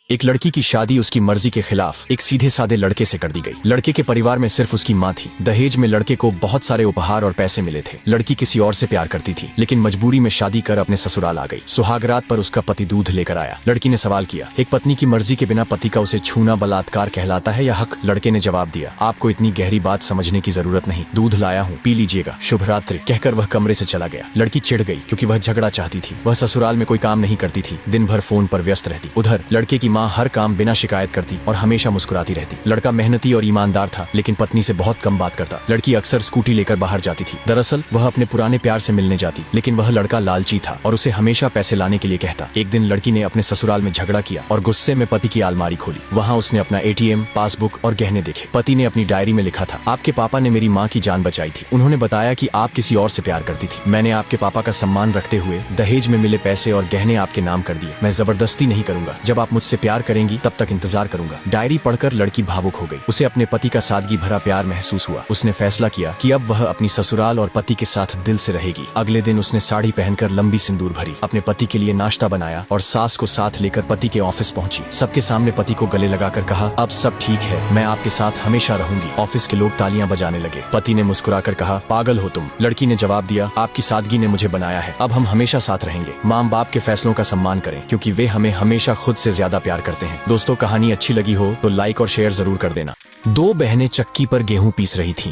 एक लड़की की शादी उसकी मर्जी के खिलाफ एक सीधे साधे लड़के से कर दी गई। लड़के के परिवार में सिर्फ उसकी माँ थी। दहेज में लड़के को बहुत सारे उपहार और पैसे मिले थे। लड़की किसी और से प्यार करती थी, लेकिन मजबूरी में शादी कर अपने ससुराल आ गई। सुहागरात पर उसका पति दूध लेकर आया। लड़की ने सवाल किया, एक पत्नी की मर्जी के बिना पति का उसे छूना बलात्कार कहलाता है या हक? लड़के ने जवाब दिया, आपको इतनी गहरी बात समझने की जरूरत नहीं, दूध लाया हूँ, पी लीजिएगा, शुभ रात्रि कहकर वह कमरे से चला गया। लड़की चिढ़ गई क्योंकि वह झगड़ा चाहती थी। वह ससुराल में कोई काम नहीं करती थी, दिन भर फोन पर व्यस्त रहती। उधर लड़के की माँ हर काम बिना शिकायत करती और हमेशा मुस्कुराती रहती। लड़का मेहनती और ईमानदार था, लेकिन पत्नी से बहुत कम बात करता। लड़की अक्सर स्कूटी लेकर बाहर जाती थी। दरअसल वह अपने पुराने प्यार से मिलने जाती, लेकिन वह लड़का लालची था और उसे हमेशा पैसे लाने के लिए कहता। एक दिन लड़की ने अपने ससुराल में झगड़ा किया और गुस्से में पति की अलमारी खोली। वहाँ उसने अपना एटीएम, पासबुक और गहने देखे। पति ने अपनी डायरी में लिखा था, आपके पापा ने मेरी माँ की जान बचाई थी। उन्होंने बताया कि आप किसी और से प्यार करती थी। मैंने आपके पापा का सम्मान रखते हुए दहेज में मिले पैसे और गहने आपके नाम कर दिए। मैं जबरदस्ती नहीं करूंगा। जब आप मुझसे प्यार करेंगी तब तक इंतजार करूंगा। डायरी पढ़कर लड़की भावुक हो गई। उसे अपने पति का सादगी भरा प्यार महसूस हुआ। उसने फैसला किया कि अब वह अपनी ससुराल और पति के साथ दिल से रहेगी। अगले दिन उसने साड़ी पहनकर लंबी सिंदूर भरी, अपने पति के लिए नाश्ता बनाया और सास को साथ लेकर पति के ऑफिस पहुंची। सबके सामने पति को गले लगाकर कहा, अब सब ठीक है, मैं आपके साथ हमेशा रहूंगी। ऑफिस के लोग तालियां बजाने लगे। पति ने मुस्कुराकर कहा, पागल हो तुम। लड़की ने जवाब दिया, आपकी सादगी ने मुझे बनाया है, अब हम हमेशा साथ रहेंगे। माँ बाप के फैसलों का सम्मान करें, क्योंकि वे हमें हमेशा खुद से ज्यादा प्यार करते हैं। दोस्तों, कहानी अच्छी लगी हो तो लाइक और शेयर जरूर कर देना। दो बहनें चक्की पर गेहूं पीस रही थीं।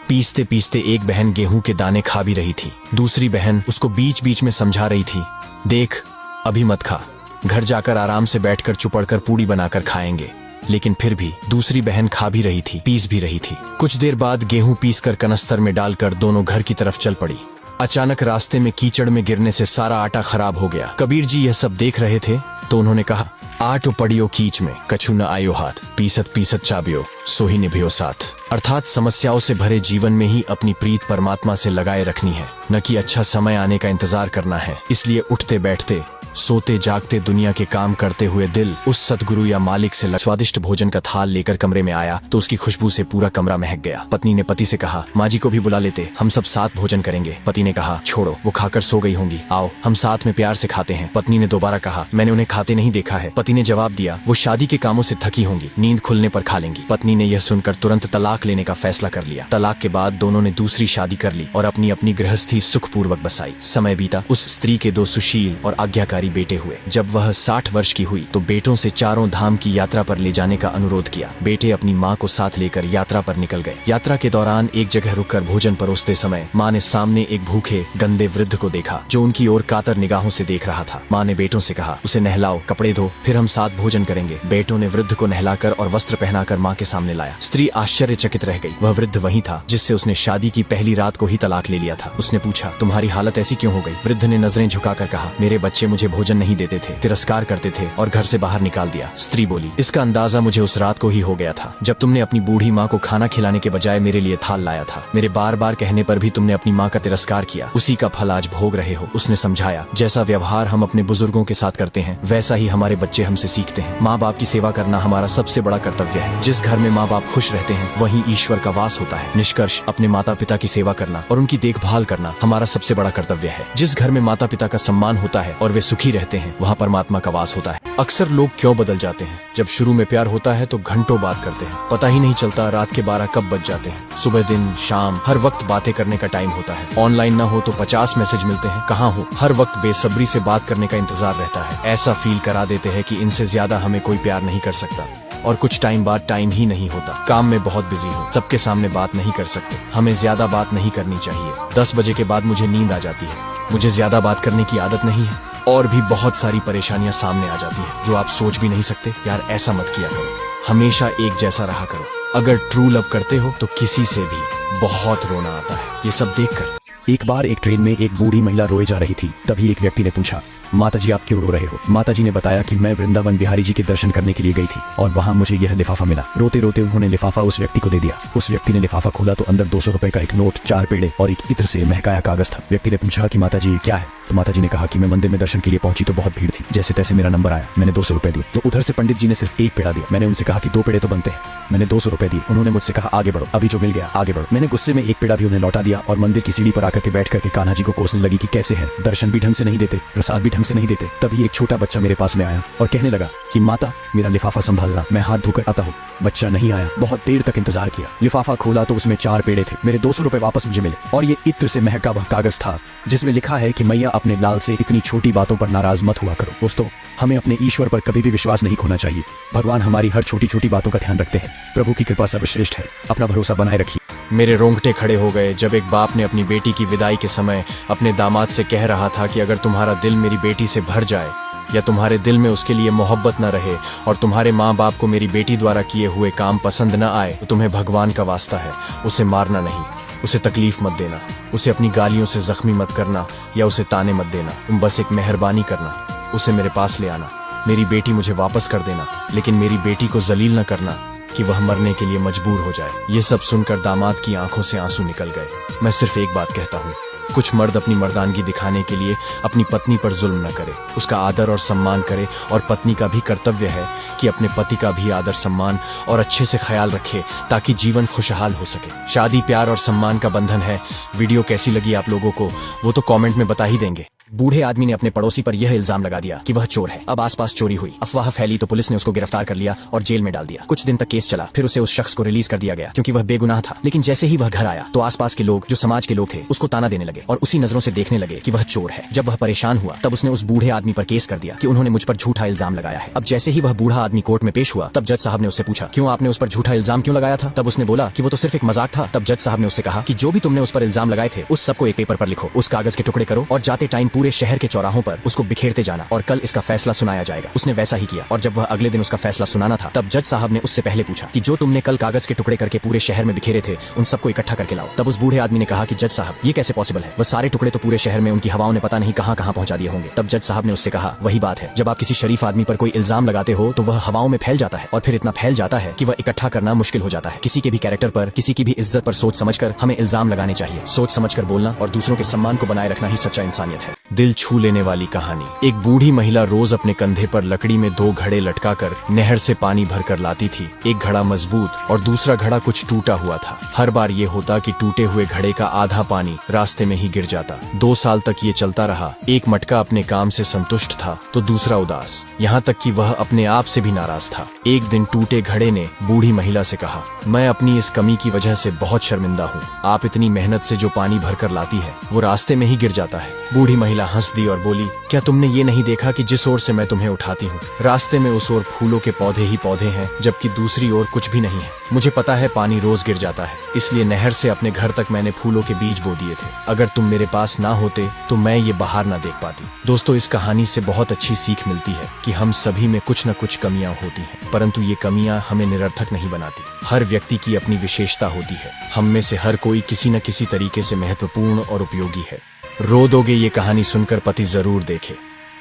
पीसते पीसते एक बहन गेहूं के दाने खा भी रही थी। दूसरी बहन उसको बीच बीच में समझा रही थी, देख अभी मत खा, घर जाकर आराम से बैठकर चुपड़कर पूड़ी बनाकर खाएंगे। लेकिन फिर भी दूसरी बहन खा भी रही थी, पीस भी रही थी। कुछ देर बाद गेहूं पीसकर कनस्तर में डालकर दोनों घर की तरफ चल पड़ी। अचानक रास्ते में कीचड़ में गिरने से सारा आटा खराब हो गया। कबीर जी यह सब देख रहे थे तो उन्होंने कहा, आटो पड़ियो कीच में, कछु न आयो हाथ, पीसत पीसत चाबियो, सो ही निभियो साथ। अर्थात समस्याओं से भरे जीवन में ही अपनी प्रीत परमात्मा से लगाए रखनी है, न कि अच्छा समय आने का इंतजार करना है। इसलिए उठते बैठते, सोते जागते, दुनिया के काम करते हुए दिल उस सतगुरु या मालिक से स्वादिष्ट भोजन का थाल लेकर कमरे में आया तो उसकी खुशबू से पूरा कमरा महक गया। पत्नी ने पति से कहा, माँ जी को भी बुला लेते, हम सब साथ भोजन करेंगे। पति ने कहा, छोड़ो, वो खाकर सो गई होंगी, आओ हम साथ में प्यार से खाते हैं। पत्नी ने दोबारा कहा, मैंने उन्हें खाते नहीं देखा है। पति ने जवाब दिया, वो शादी के कामों से थकी होंगी, नींद खुलने पर खा लेंगी। पत्नी ने यह सुनकर तुरंत तलाक लेने का फैसला कर लिया। तलाक के बाद दोनों ने दूसरी शादी कर ली और अपनी अपनी गृहस्थी सुखपूर्वक बसाई। समय बीता। उस स्त्री के दो सुशील और आज्ञाकारी बेटे हुए। जब वह 60 वर्ष की हुई तो बेटों से चारों धाम की यात्रा पर ले जाने का अनुरोध किया। बेटे अपनी माँ को साथ लेकर यात्रा पर निकल गए। यात्रा के दौरान एक जगह रुककर भोजन परोसते समय माँ ने सामने एक भूखे गंदे वृद्ध को देखा जो उनकी ओर कातर निगाहों से देख रहा था। माँ ने बेटों से कहा, उसे नहलाओ, कपड़े धो, फिर हम साथ भोजन करेंगे। बेटों ने वृद्ध को नहलाकर और वस्त्र पहनाकर माँ के सामने लाया। स्त्री आश्चर्यचकित रह गई। वह वृद्ध वही था जिससे उसने शादी की पहली रात को ही तलाक ले लिया था। उसने पूछा, तुम्हारी हालत ऐसी क्यों हो गई? वृद्ध ने नजरें झुकाकर कहा, मेरे बच्चे मुझे भोजन नहीं देते थे, तिरस्कार करते थे और घर से बाहर निकाल दिया। स्त्री बोली, इसका अंदाजा मुझे उस रात को ही हो गया था जब तुमने अपनी बूढ़ी माँ को खाना खिलाने के बजाय मेरे लिए थाल लाया था। मेरे बार बार कहने पर भी तुमने अपनी माँ का तिरस्कार किया, उसी का फल आज भोग रहे हो। उसने समझाया, जैसा व्यवहार हम अपने बुजुर्गों के साथ करते हैं वैसा ही हमारे बच्चे हमसे सीखते हैं। माँ बाप की सेवा करना हमारा सबसे बड़ा कर्तव्य है। जिस घर में माँ बाप खुश रहते हैं वहीं ईश्वर का वास होता है। निष्कर्ष, अपने माता पिता की सेवा करना और उनकी देखभाल करना हमारा सबसे बड़ा कर्तव्य है। जिस घर में माता पिता का सम्मान होता है और वे सुखी रहते हैं वहाँ परमात्मा का वास होता है। अक्सर लोग क्यों बदल जाते हैं? जब शुरू में प्यार होता है तो घंटों बात करते हैं, पता ही नहीं चलता रात के 12 कब बज जाते हैं। सुबह दिन शाम हर वक्त बातें करने का टाइम होता है। ऑनलाइन ना हो तो 50 मैसेज मिलते हैं, कहाँ हो? हर वक्त बेसब्री से बात करने का इंतजार रहता है। ऐसा फील करा देते हैं कि इनसे ज्यादा हमें कोई प्यार नहीं कर सकता। और कुछ टाइम बाद टाइम ही नहीं होता, काम में बहुत बिजी हो, सबके सामने बात नहीं कर सकते। हमें ज्यादा बात नहीं करनी चाहिए। 10 बजे के बाद मुझे नींद आ जाती है, मुझे ज्यादा बात करने की आदत नहीं है। और भी बहुत सारी परेशानियां सामने आ जाती हैं जो आप सोच भी नहीं सकते। यार ऐसा मत किया करो, हमेशा एक जैसा रहा करो। अगर ट्रू लव करते हो तो किसी से भी बहुत रोना आता है ये सब देखकर। एक बार एक ट्रेन में एक बूढ़ी महिला रोए जा रही थी। तभी एक व्यक्ति ने पूछा, माताजी आप क्यों रो रहे हो? माताजी ने बताया कि मैं वृंदावन बिहारी जी के दर्शन करने के लिए गई थी और वहाँ मुझे यह लिफाफा मिला। रोते रोते उन्होंने लिफाफा उस व्यक्ति को दे दिया। उस व्यक्ति ने लिफाफा खोला तो अंदर 200 रुपए का एक नोट, 4 पेड़े और एक इत्र से महकाया कागज था। व्यक्ति ने पूछा कि माताजी क्या है? तो माताजी ने कहा कि मैं मंदिर में दर्शन के लिए पहुंची तो बहुत भीड़ थी, जैसे तैसे मेरा नंबर आया, मैंने 200 रुपए दिए। तो उधर से पंडित जी ने सिर्फ एक पेड़ा दिया। मैंने उनसे कहा कि 2 पेड़े तो बनते हैं। मैंने 200 रुपए दिए। उन्होंने मुझसे कहा आगे बढ़ो, अभी जो मिल गया आगे बढ़ो। मैंने गुस्से में एक पेड़ा भी उन्हें लौटा दिया और मंदिर की सीढ़ी पर आकर के बैठ करके कान्हा जी को कोसने लगी कि कैसे है, दर्शन भी ढंग से नहीं देते, प्रसाद भी ढंग ढंग से नहीं देते। तभी एक छोटा बच्चा मेरे पास में आया और कहने लगा कि माता मेरा लिफाफा संभालना, मैं हाथ धोकर आता हूँ। बच्चा नहीं आया, बहुत देर तक इंतजार किया। लिफाफा खोला तो उसमें 4 पेड़े थे। मेरे 200 रुपए वापस मुझे मिले और ये इत्र से महका वह कागज था जिसमें लिखा है कि मैया अपने लाल से इतनी छोटी बातों पर नाराज मत हुआ करो। दोस्तों, हमें अपने ईश्वर पर कभी भी विश्वास नहीं खोना चाहिए। भगवान हमारी हर छोटी छोटी बातों का ध्यान रखते हैं। प्रभु की कृपा सर्वश्रेष्ठ है। अपना भरोसा बनाए रखिए। मेरे रोंगटे खड़े हो गए जब एक बाप ने अपनी बेटी की विदाई के समय अपने दामाद से कह रहा था कि अगर तुम्हारा दिल मेरी बेटी से भर जाए या तुम्हारे दिल में उसके लिए मोहब्बत न रहे और तुम्हारे माँ बाप को मेरी बेटी द्वारा किए हुए काम पसंद न आए तो तुम्हें भगवान का वास्ता है, उसे मारना नहीं, उसे तकलीफ मत देना, उसे अपनी गालियों से जख्मी मत करना या उसे ताने मत देना। तुम बस एक मेहरबानी करना, उसे मेरे पास ले आना, मेरी बेटी मुझे वापस कर देना, लेकिन मेरी बेटी को जलील न करना कि वह मरने के लिए मजबूर हो जाए। ये सब सुनकर दामाद की आंखों से आंसू निकल गए। मैं सिर्फ एक बात कहता हूँ, कुछ मर्द अपनी मर्दानगी दिखाने के लिए अपनी पत्नी पर जुल्म न करे, उसका आदर और सम्मान करे। और पत्नी का भी कर्तव्य है कि अपने पति का भी आदर सम्मान और अच्छे से ख्याल रखे ताकि जीवन खुशहाल हो सके। शादी प्यार और सम्मान का बंधन है। वीडियो कैसी लगी आप लोगों को वो तो कमेंट में बता ही देंगे। बूढ़े आदमी ने अपने पड़ोसी पर यह इल्जाम लगा दिया कि वह चोर है। अब आसपास चोरी हुई, अफवाह फैली तो पुलिस ने उसको गिरफ्तार कर लिया और जेल में डाल दिया। कुछ दिन तक केस चला, फिर उसे उस शख्स को रिलीज कर दिया गया क्योंकि वह बेगुनाह था। लेकिन जैसे ही वह घर आया तो आसपास के लोग, जो समाज के लोग थे, उसको ताना देने लगे और उसी नजरों से देखने लगे कि वह चोर है। जब वह परेशान हुआ तब उसने उस बूढ़े आदमी पर केस कर दिया कि उन्होंने मुझ पर झूठा इल्जाम लगाया है। अब जैसे ही वह बूढ़ा आदमी कोर्ट में पेश हुआ तब जज साहब ने उससे पूछा, क्यों आपने उस पर झूठा इल्जाम क्यों लगाया था? तब उसने बोला कि वो तो सिर्फ एक मजाक था। तब जज साहब ने उससे कहा कि जो भी तुमने उस पर इल्जाम लगाए थे उस सबको एक पेपर पर लिखो, उस कागज के टुकड़े करो और जाते टाइम पूरे शहर के चौराहों पर उसको बिखेरते जाना और कल इसका फैसला सुनाया जाएगा। उसने वैसा ही किया और जब वह अगले दिन उसका फैसला सुनाना था तब जज साहब ने उससे पहले पूछा कि जो तुमने कल कागज के टुकड़े करके पूरे शहर में बिखेरे थे उन सबको इकट्ठा करके लाओ। तब उस बूढ़े आदमी ने कहा कि जज साहब ये कैसे पॉसिबल है, वह सारे टुकड़े तो पूरे शहर में उनकी हवाओं ने पता नहीं कहां कहां पहुंचा दिए होंगे। तब जज साहब ने उससे कहा, वही बात है, जब आप किसी शरीफ आदमी पर कोई इल्जाम लगाते हो तो वह हवाओं में फैल जाता है और फिर इतना फैल जाता है कि वह इकट्ठा करना मुश्किल हो जाता है। किसी के भी कैरेक्टर पर, किसी की भी इज्जत पर सोच समझकर हमें इल्जाम लगाने चाहिए। सोच समझकर बोलना और दूसरों के सम्मान को बनाए रखना ही सच्चा इंसानियत है। दिल छू लेने वाली कहानी। एक बूढ़ी महिला रोज अपने कंधे पर लकड़ी में 2 घड़े लटकाकर नहर से पानी भरकर लाती थी। एक घड़ा मजबूत और दूसरा घड़ा कुछ टूटा हुआ था। हर बार ये होता कि टूटे हुए घड़े का आधा पानी रास्ते में ही गिर जाता। 2 साल तक ये चलता रहा। एक मटका अपने काम से संतुष्ट था तो दूसरा उदास, यहाँ तक कि वह अपने आप से भी नाराज था। एक दिन टूटे घड़े ने बूढ़ी महिला से कहा, मैं अपनी इस कमी की वजह से बहुत शर्मिंदा हूँ। आप इतनी मेहनत से जो पानी भरकर लाती है वो रास्ते में ही गिर जाता है। बूढ़ी महिला हंस दी और बोली, क्या तुमने ये नहीं देखा कि जिस ओर से मैं तुम्हें उठाती हूँ रास्ते में उस ओर फूलों के पौधे ही पौधे हैं जबकि दूसरी ओर कुछ भी नहीं है। मुझे पता है पानी रोज गिर जाता है, इसलिए नहर से अपने घर तक मैंने फूलों के बीज बो दिए थे। अगर तुम मेरे पास ना होते तो मैं ये बाहर ना देख पाती। दोस्तों, इस कहानी से बहुत अच्छी सीख मिलती है कि हम सभी में कुछ न कुछ कमियां होती हैं, परंतु ये कमियां हमें निरर्थक नहीं बनाती। हर व्यक्ति की अपनी विशेषता होती है। हम में से हर कोई किसी न किसी तरीके से महत्वपूर्ण और उपयोगी है। रो दोगे ये कहानी सुनकर पति जरूर देखे।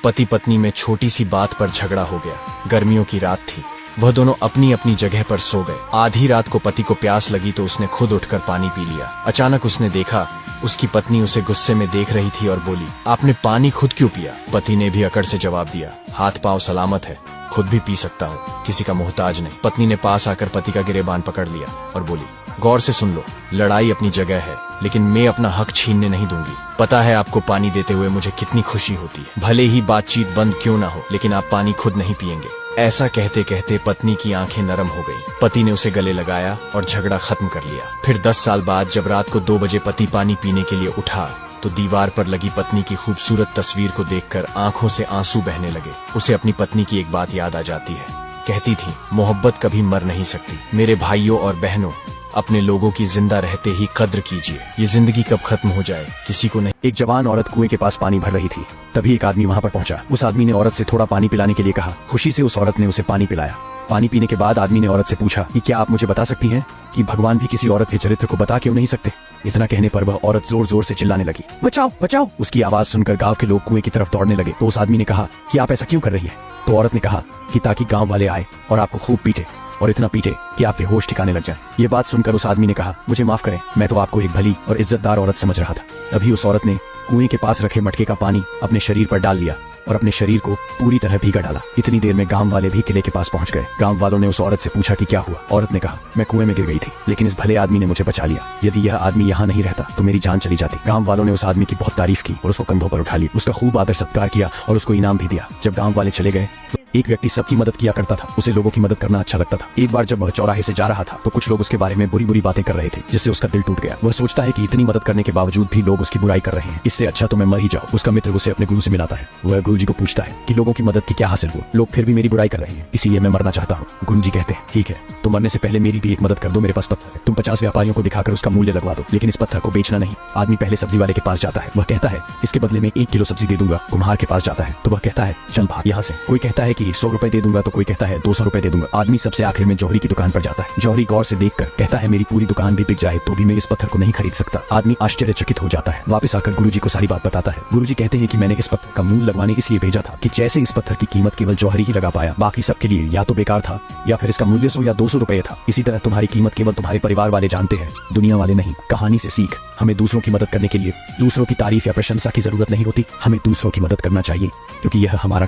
पति पत्नी में छोटी सी बात पर झगड़ा हो गया। गर्मियों की रात थी, वह दोनों अपनी अपनी जगह पर सो गए। आधी रात को पति को प्यास लगी तो उसने खुद उठकर पानी पी लिया। अचानक उसने देखा उसकी पत्नी उसे गुस्से में देख रही थी और बोली, आपने पानी खुद क्यों पिया? पति ने भी अकड़ से जवाब दिया, हाथ पांव सलामत है, खुद भी पी सकता हूँ, किसी का मोहताज नहीं। पत्नी ने पास आकर पति का गिरेबान पकड़ लिया और बोली, गौर से सुन लो, लड़ाई अपनी जगह है लेकिन मैं अपना हक छीनने नहीं दूंगी। पता है आपको पानी देते हुए मुझे कितनी खुशी होती है, भले ही बातचीत बंद क्यों ना हो, लेकिन आप पानी खुद नहीं पिएंगे। ऐसा कहते कहते पत्नी की आंखें नरम हो गई। पति ने उसे गले लगाया और झगड़ा खत्म कर लिया। फिर 10 साल बाद जब रात को 2 बजे पति पानी पीने के लिए उठा तो दीवार पर लगी पत्नी की खूबसूरत तस्वीर को देखकर आंखों से आंसू बहने लगे। उसे अपनी पत्नी की एक बात याद आ जाती है। कहती थी, मोहब्बत कभी मर नहीं सकती। मेरे भाइयों और बहनों, अपने लोगों की जिंदा रहते ही कद्र कीजिए। ये जिंदगी कब खत्म हो जाए किसी को नहीं। एक जवान औरत कुएं के पास पानी भर रही थी। तभी एक आदमी वहां पर पहुंचा। उस आदमी ने औरत से थोड़ा पानी पिलाने के लिए कहा। खुशी से उस औरत ने उसे पानी पिलाया। पानी पीने के बाद आदमी ने औरत से पूछा कि क्या आप मुझे बता सकती हैं कि भगवान भी किसी औरत के चरित्र को बता क्यों नहीं सकते? इतना कहने पर वह औरत जोर जोर से चिल्लाने लगी, बचाओ बचाओ। उसकी आवाज सुनकर गांव के लोग कुएं की तरफ दौड़ने लगे। तो उस आदमी ने कहा कि आप ऐसा क्यों कर रही है? तो औरत ने कहा कि ताकि गाँव वाले आए और आपको खूब पीटे और इतना पीटे कि आपके होश ठिकाने लग जाए। ये बात सुनकर उस आदमी ने कहा, मुझे माफ करें, मैं तो आपको एक भली और इज्जतदार औरत समझ रहा था। तभी उस औरत ने कुएं के पास रखे मटके का पानी अपने शरीर पर डाल लिया और अपने शरीर को पूरी तरह भीगा डाला। इतनी देर में गांव वाले भी किले के पास पहुंच गए। गांव वालों ने उस औरत से पूछा कि क्या हुआ। औरत ने कहा, मैं कुएं में गिर गई थी, लेकिन इस भले आदमी ने मुझे बचा लिया। यदि यह आदमी यहाँ नहीं रहता तो मेरी जान चली जाती। गांव वालों ने उस आदमी की बहुत तारीफ की और उसको कंधों पर उठा लिया, उसका खूब आदर सत्कार किया और उसको इनाम भी दिया। जब गांव वाले चले गए तो एक व्यक्ति सबकी मदद किया करता था, उसे लोगों की मदद करना अच्छा लगता था। एक बार जब वह चौराहे से जा रहा था तो कुछ लोग उसके बारे में बुरी बुरी बातें कर रहे थे, जिससे उसका दिल टूट गया। वह सोचता है कि इतनी मदद करने के बावजूद भी लोग उसकी बुराई कर रहे हैं, इससे अच्छा तो मैं मर ही जाऊं। उसका मित्र उसे अपने गुरु से मिलाता है। वह गुरु जी को पूछता है कि लोगों की मदद की क्या हासिल हुआ, लोग फिर भी मेरी बुराई कर रहे हैं, इसीलिए मैं मरना चाहता हूँ। गुरु जी कहते हैं, ठीक है, तो मरने से पहले मेरी भी एक मदद कर दो। मेरे पास पत्थर है, तुम 50 व्यापारियों को दिखाकर उसका मूल्य लगवा दो, लेकिन इस पत्थर को बेचना नहीं। आदमी पहले सब्जी वाले के पास जाता है। वह कहता है, इसके बदले में 1 किलो सब्जी दे दूंगा। कुम्हार के पास जाता है तो वह कहता है, चल भाग यहाँ से। कोई कहता है कि 100 रुपए दे दूंगा, तो कोई कहता है 200 रुपए दे दूंगा। आदमी सबसे आखिर में जौहरी की दुकान पर जाता है। जौहरी गौर से देखकर कहता है, मेरी पूरी दुकान भी बिक जाए तो भी मैं इस पत्थर को नहीं खरीद सकता। आदमी आश्चर्यचकित हो जाता है। वापस आकर गुरुजी को सारी बात बताता है। गुरुजी कहते हैं कि मैंने इस पत्थर का मूल्य लगवाने इसलिए भेजा था कि जैसे इस पत्थर की कीमत केवल जौहरी ही लगा पाया, बाकी सबके लिए या तो बेकार था या फिर इसका मूल्य 100 या 200 रुपए था। इसी तरह तुम्हारी कीमत केवल तुम्हारे परिवार वाले जानते हैं, दुनिया वाले नहीं। कहानी से सीख, हमें दूसरों की मदद करने के लिए दूसरों की तारीफ या प्रशंसा की जरूरत नहीं होती। हमें दूसरों की मदद करना चाहिए क्योंकि यह हमारा